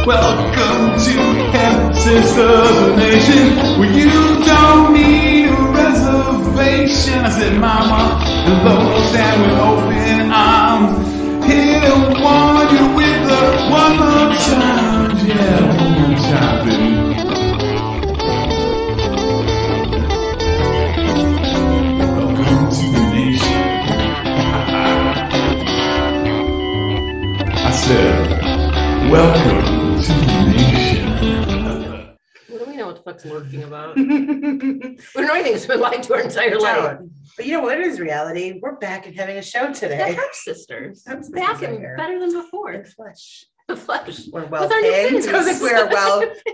Welcome to Hemp Sisters Nation, where you don't need a reservation. I said, Mama, hello, stand with open arms. Here to warn you with the one more time. Yeah, one more time, baby. Welcome to the nation. I said, welcome. What do we know what the fuck's lurking about? We don't know anything. It's been lied to our entire life. But you know what is reality? We're back and having a show today. The Hemp Sisters. Back and better than before. The flesh. The flesh. We're well pinned. I was like, we're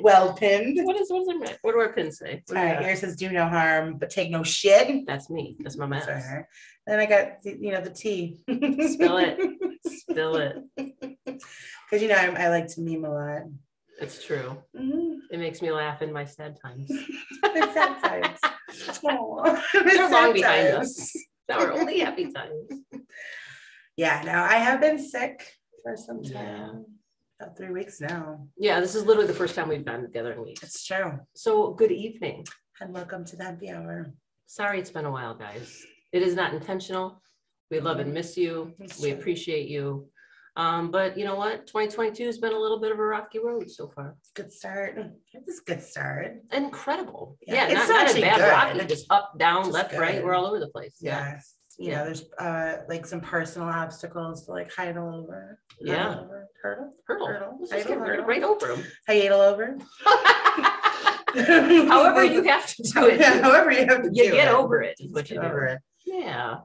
well pinned. What do our pins say? All right, here it says do no harm, but take no shit. That's me. That's my mask. Then I got the tea. Spill it. Spill it. Because I like to meme a lot. It's true. Mm-hmm. It makes me laugh in my sad times. The sad times. They're long behind us. Our only happy times. Yeah, no, I have been sick for some time. About 3 weeks now. Yeah, this is literally the first time we've been together in weeks. It's true. So good evening. And welcome to the Happy Hour. Sorry it's been a while, guys. It is not intentional. We love and miss you. We appreciate you. But you know what? 2022 has been a little bit of a rocky road so far. Good start. It's a good start. Incredible. Yeah, it's not a bad rocky. Just up, down, left, right. We're all over the place. Yeah. There's like some personal obstacles to like hurdle over. Hurdle. Right over them. Hurdle over. However you have to do it. However you have to do it. You get over it. Is what you do. Over it. Yeah.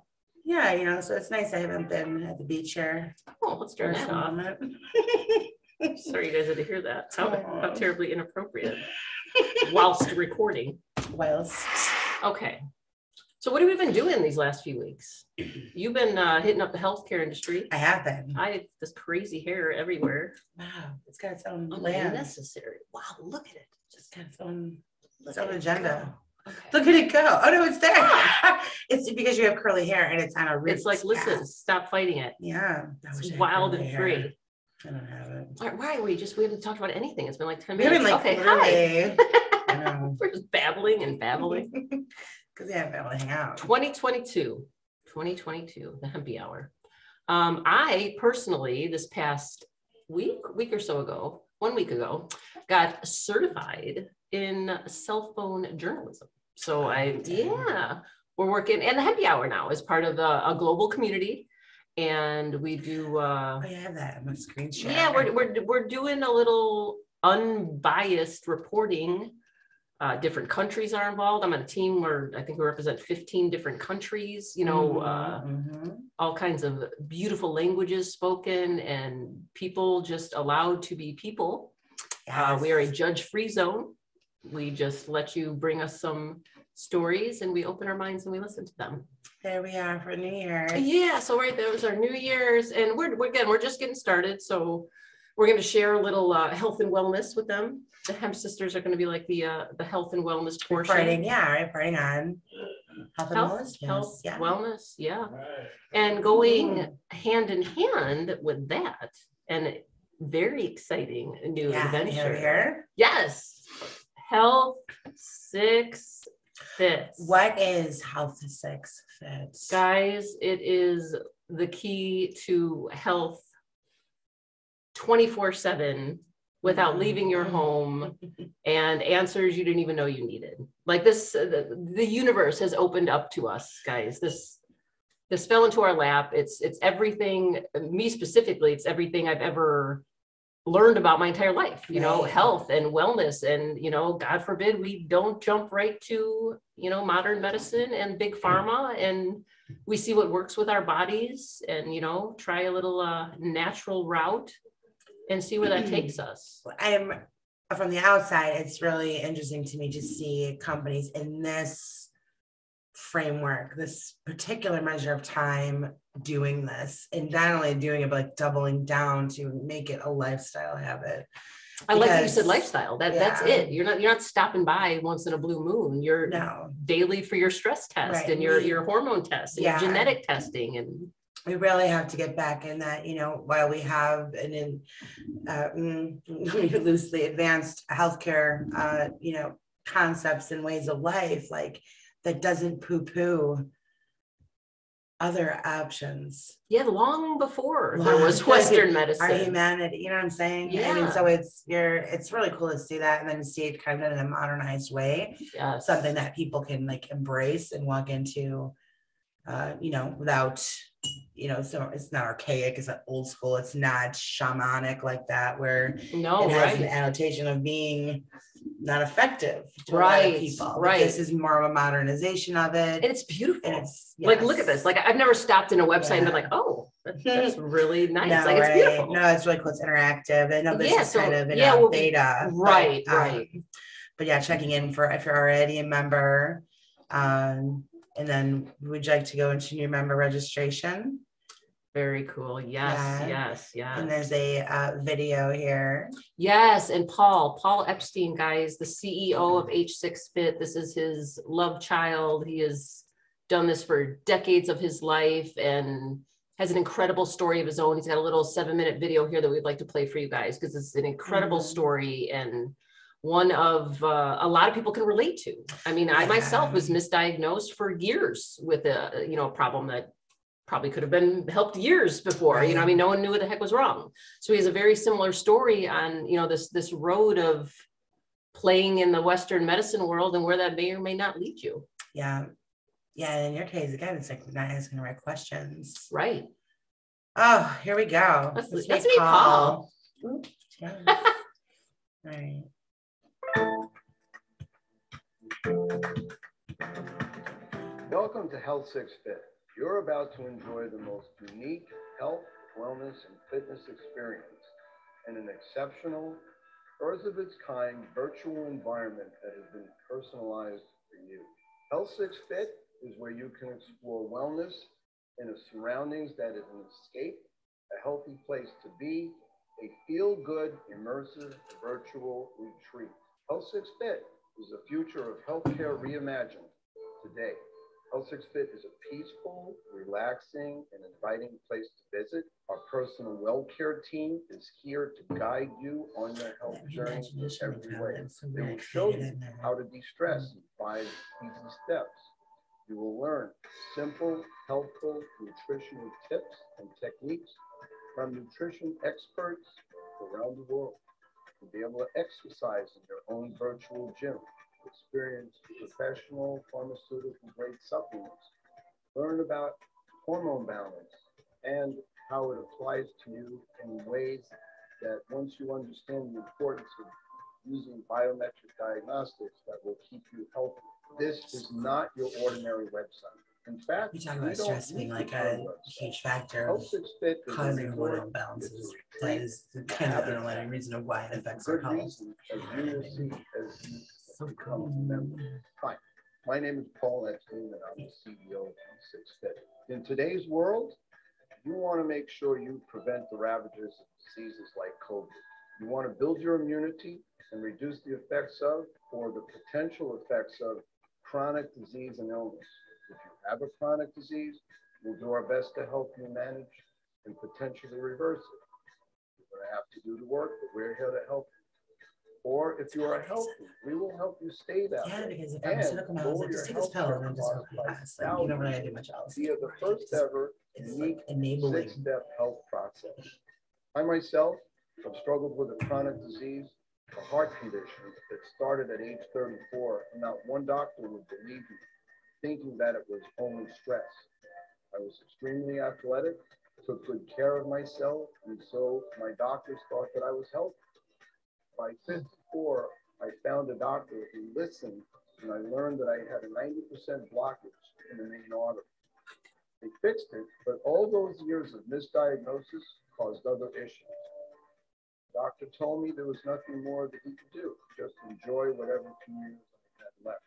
Yeah, so it's nice. I haven't been at the beach here. Oh, let's turn that off. Sorry you guys had to hear that. How terribly inappropriate. Whilst recording. Okay. So what have we been doing these last few weeks? You've been hitting up the healthcare industry. I have been. I have this crazy hair everywhere. Wow. It's got its own unnecessary. Wow, look at it. Just got its own agenda. Okay. Look at it go. Oh no, it's there. It's because you have curly hair and it's on a root. It's like, listen, stop fighting it. Yeah. It's wild and free. I don't have it. Why are we haven't talked about anything? It's been like 10 minutes. Okay, hi. I know. We're just babbling and babbling. Because we haven't been able to hang out. 2022, the Happy Hour. I personally, this past week or so ago, 1 week ago, got certified in cell phone journalism. So we're working, and the Happy Hour now is part of a global community, and we do. I have that on my screen share. Yeah, we're doing a little unbiased reporting. Different countries are involved. I'm on a team where I think we represent 15 different countries. All kinds of beautiful languages spoken, and people just allowed to be people. Yes. We are a judge-free zone. We just let you bring us some stories and we open our minds and we listen to them. There we are for New Year's. Yeah, so right there was our New Year's, and we're just getting started. So we're going to share a little health and wellness with them. The Hemp Sisters are going to be like the health and wellness portion. Reporting on health and wellness. Health, wellness, yeah. And going hand in hand with that, and very exciting new adventure. Here. Yes. Health 6 Fits. What is Health 6 Fits? Guys, it is the key to health 24/7 without leaving your home, and answers you didn't even know you needed. Like this, the universe has opened up to us, guys. This fell into our lap. It's everything, me specifically, it's everything I've ever learned about my entire life, health and wellness. And, God forbid we don't jump right to, modern medicine and big pharma, and we see what works with our bodies and, try a little natural route and see where that takes us. From the outside, it's really interesting to me to see companies in this framework, this particular measure of time doing this, and not only doing it, but like doubling down to make it a lifestyle habit. I like that you said lifestyle. That's it. You're not stopping by once in a blue moon. You're daily for your stress test and your hormone test and your genetic testing. And we really have to get back in that, you know, while we have loosely advanced healthcare, you know, concepts and ways of life, like that doesn't poo-poo other options. Yeah, long before there was Western medicine. Our humanity, you know what I'm saying? Yeah. I mean, so it's really cool to see that and then see it kind of in a modernized way. Yes. Something that people can like embrace and walk into, you know, without, you know, so it's not archaic, it's not old school, it's not shamanic like that, where No, it has right. an annotation of being not effective to a lot Right, of people. But right. this is more of a modernization of it. And it's beautiful. And it's like, look at this. Like, I've never stopped in a website and been Yeah. like, oh, that's really nice. No, like, it's right. beautiful. No, it's really cool. It's interactive. I know this Yeah, is so- kind of in yeah, a well, beta. right, but, right. But yeah, checking in for if you're already a member. And then would you like to go into new member registration? Very cool. Yes, Yeah. yes, yes. And there's a video here. Yes, and Paul Epstein, guys, the CEO of H6Fit. This is his love child. He has done this for decades of his life and has an incredible story of his own. He's got a little 7-minute video here that we'd like to play for you guys because it's an incredible story and one of a lot of people can relate to. I mean, I myself was misdiagnosed for years with a, you know, a problem that probably could have been helped years before. Right. You know, I mean, no one knew what the heck was wrong. So he has a very similar story on, you know, this road of playing in the Western medicine world and where that may or may not lead you. Yeah. Yeah. And in your case, again, it's like not asking the right questions. Right. Oh, here we go. Let's Let's meet meet Paul. Oops, yeah. All right. Welcome to Health 6 Fit. You're about to enjoy the most unique health, wellness, and fitness experience in an exceptional, first of its kind virtual environment that has been personalized for you. Health 6 Fit is where you can explore wellness in a surroundings that is an escape, a healthy place to be, a feel-good, immersive virtual retreat. Health 6 Fit is the future of healthcare reimagined today. Health 6 Fit is a peaceful, relaxing, and inviting place to visit. Our personal well care team is here to guide you on your health journey in every way. They will show you how to de-stress in 5 easy steps. You will learn simple, helpful nutritional tips and techniques from nutrition experts around the world. You'll be able to exercise in your own virtual gym, experience professional pharmaceutical-grade supplements, learn about hormone balance and how it applies to you in ways that once you understand the importance of using biometric diagnostics that will keep you healthy. This is not your ordinary website. In fact, We talk about stress being like a huge factor of causing hormone imbalances. That is kind of the underlying reason of why it affects our health. As you will see as you become a member. Hi, my name is Paul Epstein, and I'm the CEO of H6Fit. In today's world, you want to make sure you prevent the ravages of diseases like COVID. You want to build your immunity and reduce the effects of or the potential effects of chronic disease and illness. If you have a chronic disease, we'll do our best to help you manage and potentially reverse it. You're going to have to do the work, but we're here to help you. Or if you are healthy, we will help you stay that Yeah, way. because the pharmaceutical man was like, just take this pill and then just hope you pass. Like, you don't really have to do much else. Via the first ever It's unique like enabling. 6-step health process. I myself have struggled with a chronic disease, a heart condition that started at age 34, and not one doctor would believe me, thinking that it was only stress. I was extremely athletic, took good care of myself, and so my doctors thought that I was healthy. By 54, I found a doctor who listened, and I learned that I had a 90% blockage in the main artery. They fixed it, but all those years of misdiagnosis caused other issues. The doctor told me there was nothing more that he could do, just enjoy whatever few years I had left.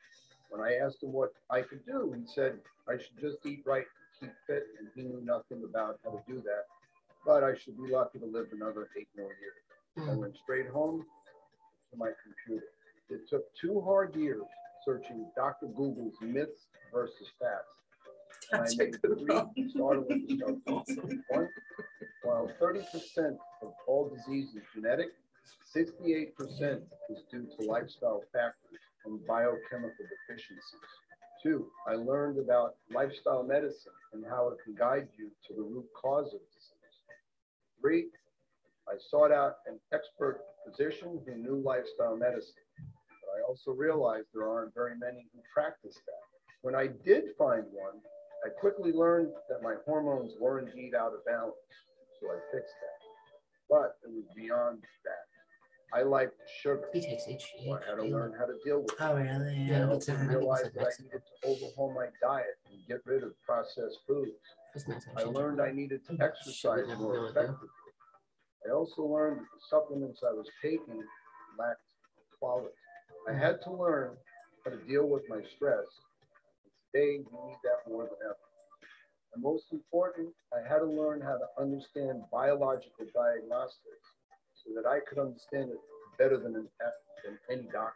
When I asked him what I could do, he said I should just eat right and keep fit, and he knew nothing about how to do that, but I should be lucky to live another 8 more years. I went straight home to my computer. It took 2 hard years searching Dr. Google's myths versus facts. And I made 3 startling discoveries. One, while 30% of all disease is genetic, 68% is due to lifestyle factors and biochemical deficiencies. 2, I learned about lifestyle medicine and how it can guide you to the root cause of disease. 3, I sought out an expert physician who knew lifestyle medicine, but I also realized there aren't very many who practice that. When I did find one, I quickly learned that my hormones were indeed out of balance, so I fixed that. But it was beyond that. I liked sugar, He takes HGH. so I had to learn how to deal with it. Oh, really? Yeah, I me also too. I think it's realized that I Mexico. needed to overhaul my diet and get rid of processed foods. It's not I learned I needed to exercise never more really do. effectively. I also learned that the supplements I was taking lacked quality. I had to learn how to deal with my stress. Today, we need that more than ever. And most important, I had to learn how to understand biological diagnostics so that I could understand it better than any doctor,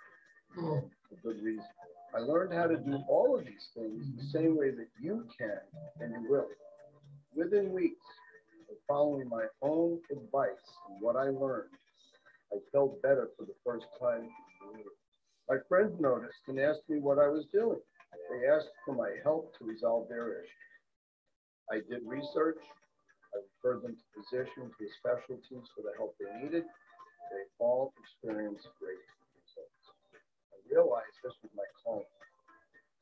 for good reason. I learned how to do all of these things the same way that you can and you will. Within weeks of following my own advice and what I learned, I felt better for the first time in years. My friends noticed and asked me what I was doing. They asked for my help to resolve their issues. I did research. I referred them to physicians with specialties for the help they needed. They all experienced great results. I realized this was my calling.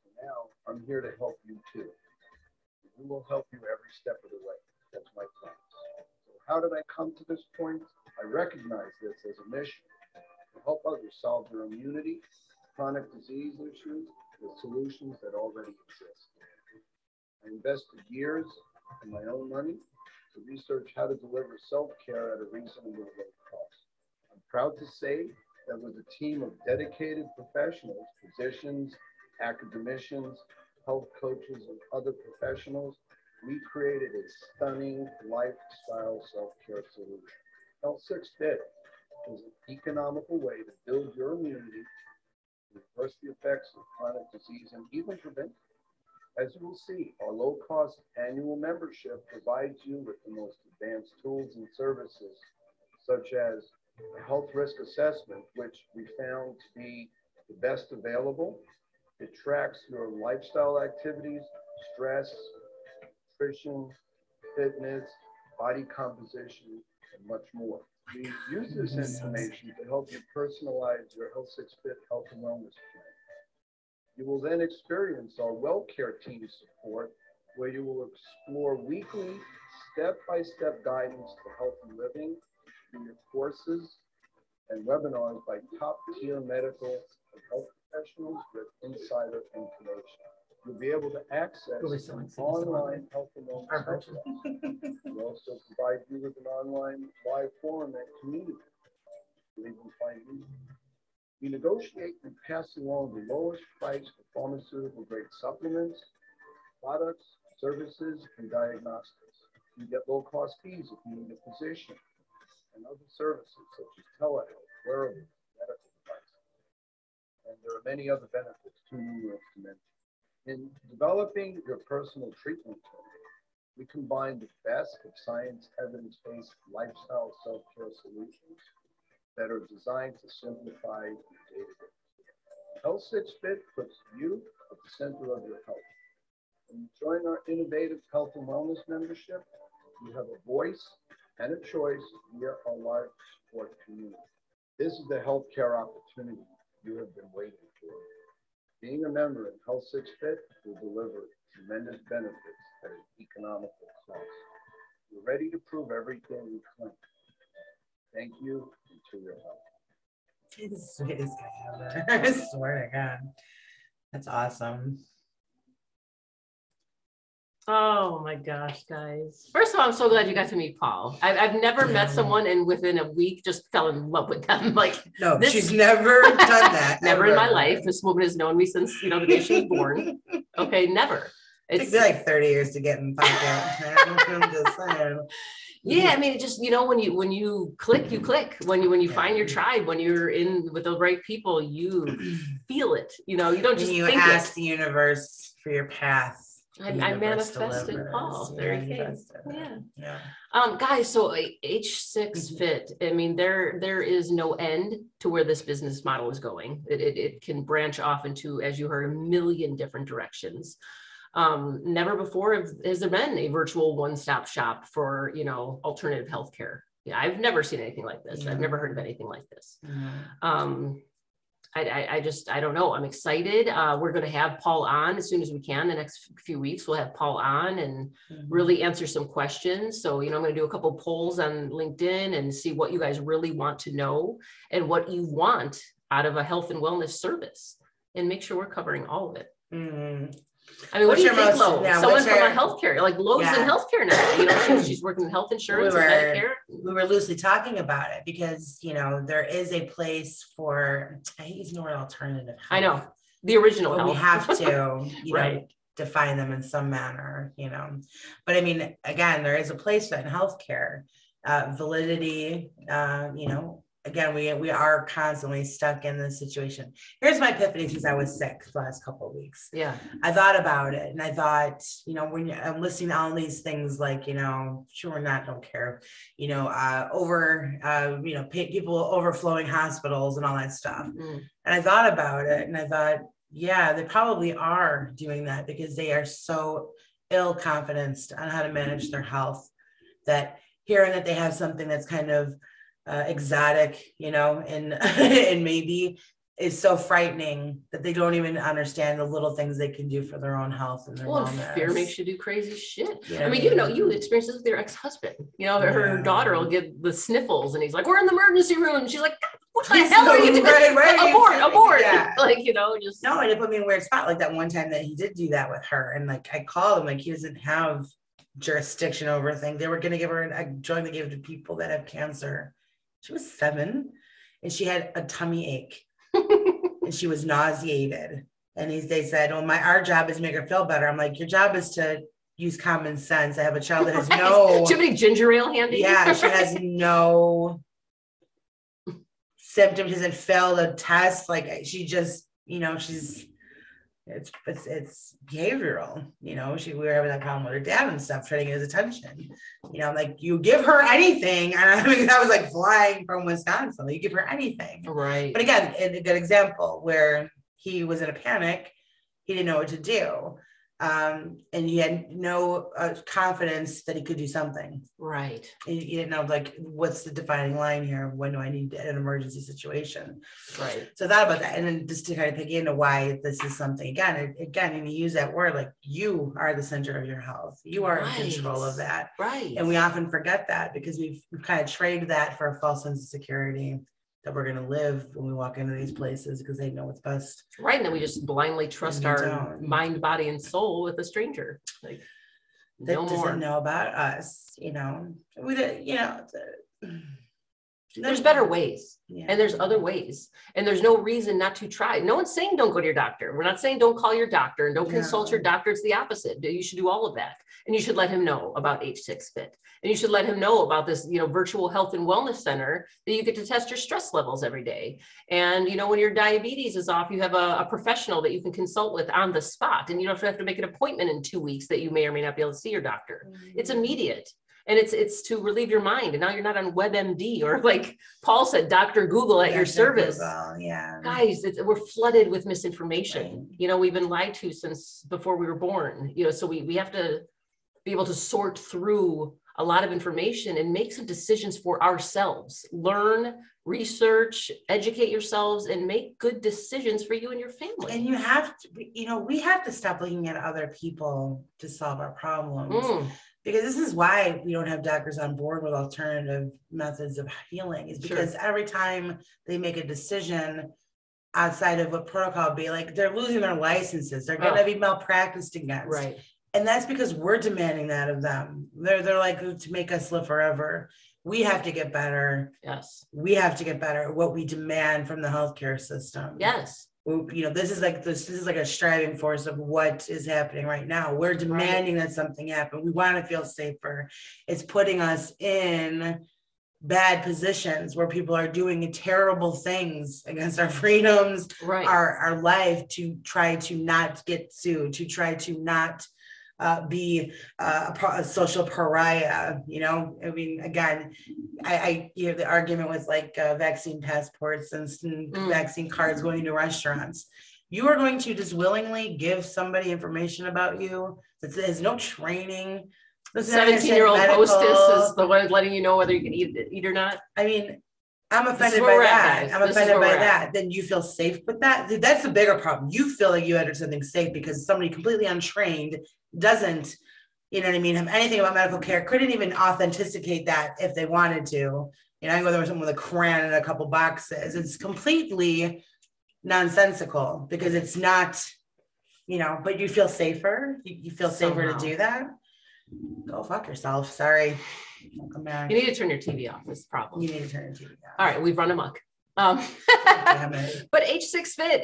And now I'm here to help you too. We will help you every step of the way. That's my plan. So how did I come to this point? I recognize this as a mission to help others solve their immunity, chronic disease issues with solutions that already exist. I invested years and my own money to research how to deliver self-care at a reasonable low cost. I'm proud to say that with a team of dedicated professionals, physicians, academicians, health coaches, and other professionals, we created a stunning lifestyle self-care solution. Health6 Fit is an economical way to build your immunity, reverse the effects of chronic disease, and even prevent it. As you will see, our low-cost annual membership provides you with the most advanced tools and services, such as a health risk assessment, which we found to be the best available. It tracks your lifestyle activities, stress, nutrition, fitness, body composition, and much more. We use this information to help you personalize your Health6 Fit health and wellness plan. You will then experience our WellCare team support, where you will explore weekly, step-by-step guidance to healthy living through your courses and webinars by top-tier medical and health professionals with insider information. You'll be able to access online health and wellness help desk. We also provide you with an online live forum and community. You'll even find music. We negotiate and pass along the lowest price for pharmaceutical-grade supplements, products, services, and diagnostics. You get low-cost fees if you need a physician and other services such as telehealth, wearables, medical devices. And there are many other benefits too numerous to mention. In developing your personal treatment plan, we combine the best of science evidence-based lifestyle self-care solutions that are designed to simplify your day-to-day. Health6 Fit puts you at the center of your health. When you join our innovative health and wellness membership, you have a voice and a choice via our large support community. This is the healthcare opportunity you have been waiting for. Being a member in Health6 Fit will deliver tremendous benefits at an economical cost. We're ready to prove everything we claim. Thank you, and to your help. He's the sweetest guy ever. I swear to God. That's awesome. Oh my gosh, guys. First of all, I'm so glad you got to meet Paul. I've never met someone and within a week just fell in love with them. Like, No, this- she's never done that. never in my ever. life. This woman has known me since, the day she was born. Okay, never. It took me like 30 years to get in the pocket. I'm just saying. Yeah, I mean, it just, when you click, you click. When you find your tribe, when you're in with the right people, you feel it. You don't just When you think ask it. the universe for your path. The I universe manifested delivers. Paul. You There he manifested came. it. Yeah. Yeah. Guys, so H6 Fit, I mean, there is no end to where this business model is going. It can branch off into, as you heard, a million different directions. Never before has there been a virtual one-stop shop for, alternative healthcare. Yeah, I've never seen anything like this. I've never heard of anything like this. I don't know. I'm excited. We're going to have Paul on as soon as we can. The next few weeks, we'll have Paul on and really answer some questions. So, I'm going to do a couple polls on LinkedIn and see what you guys really want to know and what you want out of a health and wellness service, and make sure we're covering all of it. I mean, what do you think, Lo? Someone from a healthcare, like Lo's in healthcare now, she's working in health insurance and Medicare. We were loosely talking about it because, there is a place for, I hate using the word alternative health. I know, the original but health. we have to, right. define them in some manner, but I mean, again, there is a place for that in healthcare, validity, again, we are constantly stuck in this situation. Here's my epiphany since I was sick the last couple of weeks. Yeah. I thought about it and I thought, when I'm listening to all these things like, sure, not, don't care, people overflowing hospitals and all that stuff. And I thought about it and I thought, yeah, they probably are doing that because they are so ill-confident on how to manage their health that hearing that they have something that's kind of exotic, and maybe is so frightening that they don't even understand the little things they can do for their own health and their wellness. Fear makes you do crazy shit. Yeah. I mean, you experienced this with your ex-husband. Her daughter will get the sniffles and he's like, we're in the emergency room. And she's like, what the hell are you doing? Abort. Yeah. Just. No, and it put me in a weird spot. Like that one time that he did do that with her. And like, I called him, like he doesn't have jurisdiction over a thing. They were going to give her a drug they give to people that have cancer. She was 7 and she had a tummy ache and she was nauseated. And they said, well, our job is to make her feel better. I'm like, your job is to use common sense. I have a child that has no. Do you have any ginger ale handy? Yeah, she has no symptoms. She hasn't failed a test. Like she just, it's behavioral, we were having that problem with her dad and stuff, trying to get his attention, like you give her anything. And I mean, that was like flying from Wisconsin, like, you give her anything. Right. But again, a good example where he was in a panic, he didn't know what to do. And he had no confidence that he could do something. Right. He didn't know, like, what's the defining line here? When do I need an emergency situation? Right. So I thought about that. And then just to kind of dig into why this is something, again, and you use that word, like you are the center of your health. You are in control of that. Right. And we often forget that because we've kind of traded that for a false sense of security that we're going to live when we walk into these places because they know what's best. Right. And then we just blindly trust our mind, body, and soul with a stranger. Like, that doesn't know about us, There's better ways. Yeah. And there's other ways. And there's no reason not to try. No one's saying don't go to your doctor. We're not saying don't call your doctor and don't consult your doctor. It's the opposite. You should do all of that. And you should let him know about H6 Fit. And you should let him know about this, virtual health and wellness center that you get to test your stress levels every day. And, when your diabetes is off, you have a professional that you can consult with on the spot. And you don't have to make an appointment in 2 weeks that you may or may not be able to see your doctor. It's immediate. And it's to relieve your mind. And now you're not on WebMD or, like Paul said, Dr. Google at your service. Yeah. Guys, we're flooded with misinformation. Right. We've been lied to since before we were born, so we have to be able to sort through a lot of information and make some decisions for ourselves. Learn, research, educate yourselves, and make good decisions for you and your family. And you have to, we have to stop looking at other people to solve our problems. Because this is why we don't have doctors on board with alternative methods of healing, is because every time they make a decision outside of what protocol would be, like they're losing their licenses, they're going to be malpracticed against. Right. And that's because we're demanding that of them. They're like, to make us live forever. We have to get better. Yes. We have to get better at what we demand from the healthcare system. Yes. This is like a striving force of what is happening right now. We're demanding that something happen. We want to feel safer. It's putting us in bad positions where people are doing terrible things against our freedoms, our life, to try to not get sued, to try to not be a social pariah. You know, I mean, again, I hear the argument with like vaccine passports and vaccine cards going into restaurants. You are going to just willingly give somebody information about you that has no training. 17-year-old hostess is the one letting you know whether you can eat or not. I mean, I'm offended by that. I'm offended by that. Then you feel safe with that. That's the bigger problem. You feel like you entered something safe because somebody completely untrained doesn't, you know what I mean, have anything about medical care, couldn't even authenticate that if they wanted to. You know, I go there with someone with a crayon and a couple boxes. It's completely nonsensical because it's not, you know, but you feel safer. You feel safer to do that. Go fuck yourself. Sorry. Welcome back. You need to turn your TV off. Is the problem. You need to turn your TV off. All right, we've run amok. But H6 Fit,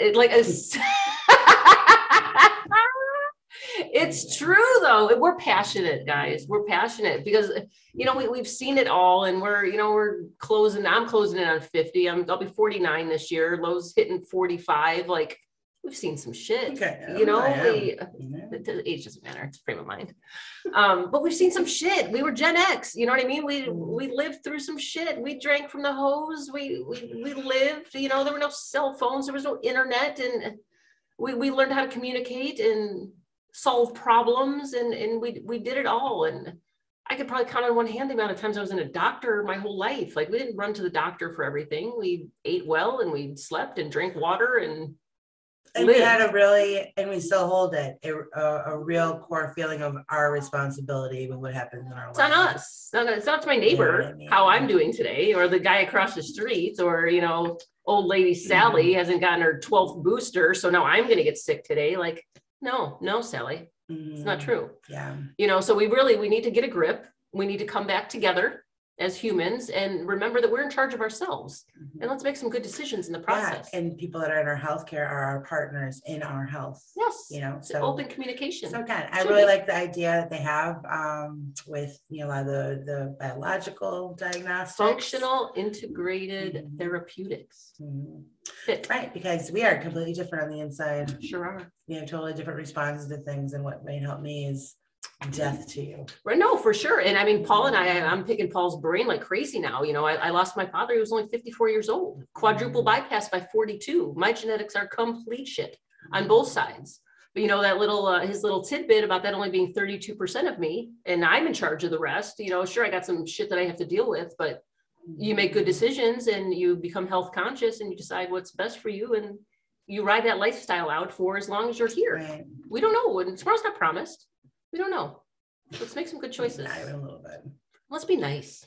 it's true though. We're passionate, guys. We're passionate because you know we've seen it all, and we're closing. I'm closing in on 50. I'll be 49 this year. Lowe's hitting 45. Like we've seen some shit. Okay, you know, age doesn't matter. It's frame of mind. But we've seen some shit. We were Gen X. You know what I mean? We lived through some shit. We drank from the hose. We lived. You know, there were no cell phones. There was no internet, and we learned how to communicate and solve problems, and we did it all. And I could probably count on one hand the amount of times I was in a doctor my whole life. Like we didn't run to the doctor for everything. We ate well, and we slept and drank water and we had and we still hold it, a real core feeling of our responsibility with what happens in our life. It's on us. It's not to my neighbor how I'm doing today, or the guy across the street, or, you know, old lady Sally hasn't gotten her 12th booster, so now I'm going to get sick today. Like, no, Sally, it's not true. Yeah. You know, so we need to get a grip. We need to come back together as humans and remember that we're in charge of ourselves, and let's make some good decisions in the process. Yeah, and people that are in our healthcare are our partners in our health. Yes. You know, so open communication. So again, I really like the idea that they have with, you know, a lot of the biological diagnostics. Functional integrated therapeutics. Fit. Right, because we are completely different on the inside. Sure are. We have totally different responses to things, and what may help me is death to you. Right, no, for sure. And I mean, Paul and I'm picking Paul's brain like crazy now. You know, I lost my father. He was only 54 years old, quadruple bypass by 42. My genetics are complete shit on both sides. But you know, that little, his little tidbit about that only being 32% of me, and I'm in charge of the rest. You know, sure, I got some shit that I have to deal with, but you make good decisions and you become health conscious and you decide what's best for you, and you ride that lifestyle out for as long as you're here. Right. We don't know, and tomorrow's not promised. We don't know. Let's make some good choices. Not even a little bit. Let's be nice.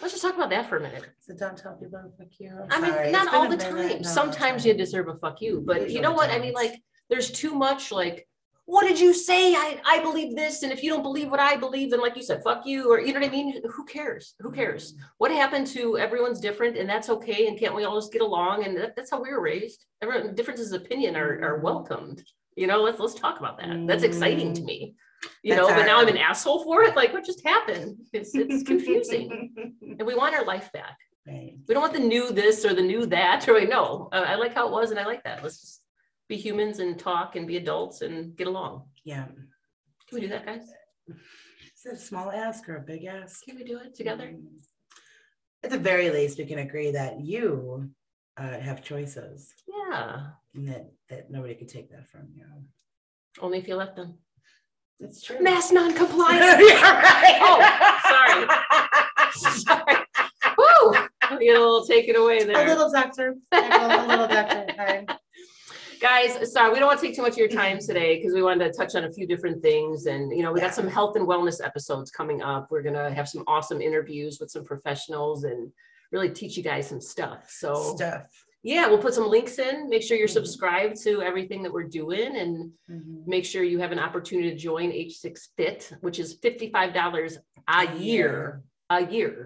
Let's just talk about that for a minute. So don't tell people to fuck you. I mean, not all the time. Sometimes you deserve a fuck you, but you know what? I mean, like, there's too much like, what did you say? I believe this. And if you don't believe what I believe, then like you said, fuck you. Or, you know what I mean? Who cares? Who cares? What happened to everyone's different, and that's okay. And can't we all just get along? And that's how we were raised. Everyone, differences of opinion are welcomed. You know, let's talk about that. That's exciting to me. You know, but now I'm an asshole for it. Like, what just happened? It's confusing. And we want our life back. Right. We don't want the new this or the new that. Or no, I like how it was, and I like that. Let's just be humans and talk and be adults and get along. Yeah. Can we do that, guys? Is it a small ask or a big ask? Can we do it together? At the very least, we can agree that you have choices. Yeah. And that nobody could take that from you. Only if you let them. It's true. Mass non-compliance. Yeah, right. Oh, sorry. Woo! I'll get a little taken away there. A little doctor. A little doctor. Right. Guys, sorry, we don't want to take too much of your time today because we wanted to touch on a few different things. And, you know, we got some health and wellness episodes coming up. We're going to have some awesome interviews with some professionals and really teach you guys some stuff. So yeah, we'll put some links in. Make sure you're subscribed to everything that we're doing, and make sure you have an opportunity to join H6 Fit, which is $55 a year.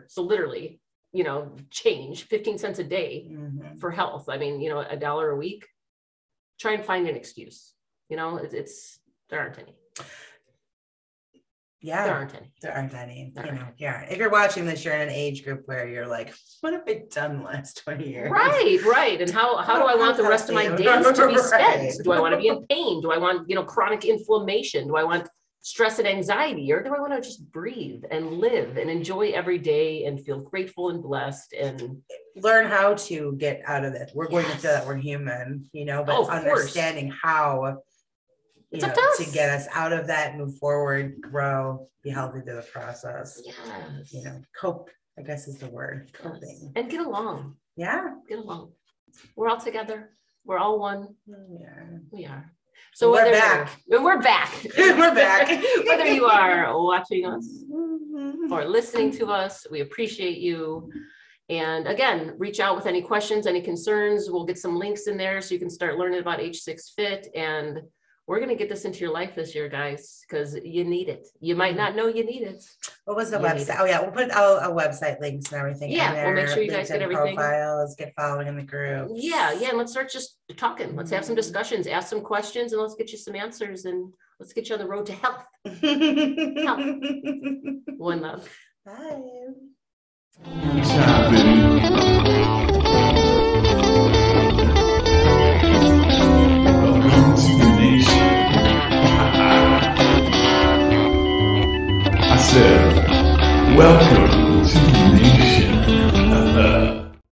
So literally, you know, change 15 cents a day for health. I mean, you know, $1 a week. Try and find an excuse. You know, there aren't any. Yeah, there aren't any. There aren't any. You know, yeah. If you're watching this, you're in an age group where you're like, what have I done the last 20 years? Right. And how do I want the rest of my days to be spent? Do I want to be in pain? Do I want, you know, chronic inflammation? Do I want stress and anxiety, or do I want to just breathe and live and enjoy every day and feel grateful and blessed and learn how to get out of it? We're going to feel that we're human, but of understanding how it's up to us. to get us out of that, move forward, grow, be healthy through the process. Yes. Cope, I guess is the word. Coping. And get along. Yeah. Get along. We're all together. We're all one. Yeah. We are. So We're whether back. We're back. We're back. Whether you are watching us or listening to us, we appreciate you. And again, reach out with any questions, any concerns. We'll get some links in there so you can start learning about H6 Fit. And we're going to get this into your life this year, guys, because you need it. You might not know you need it. What was the You need website? it. Oh yeah, we'll put our website links and everything. Yeah, in there. we'll make sure you guys get LinkedIn everything. Profiles, get following in the group. Yeah. And let's start just talking. Let's have some discussions, ask some questions, and let's get you some answers, and let's get you on the road to health. One love. Bye. Stop it. Welcome to the nation. I said, welcome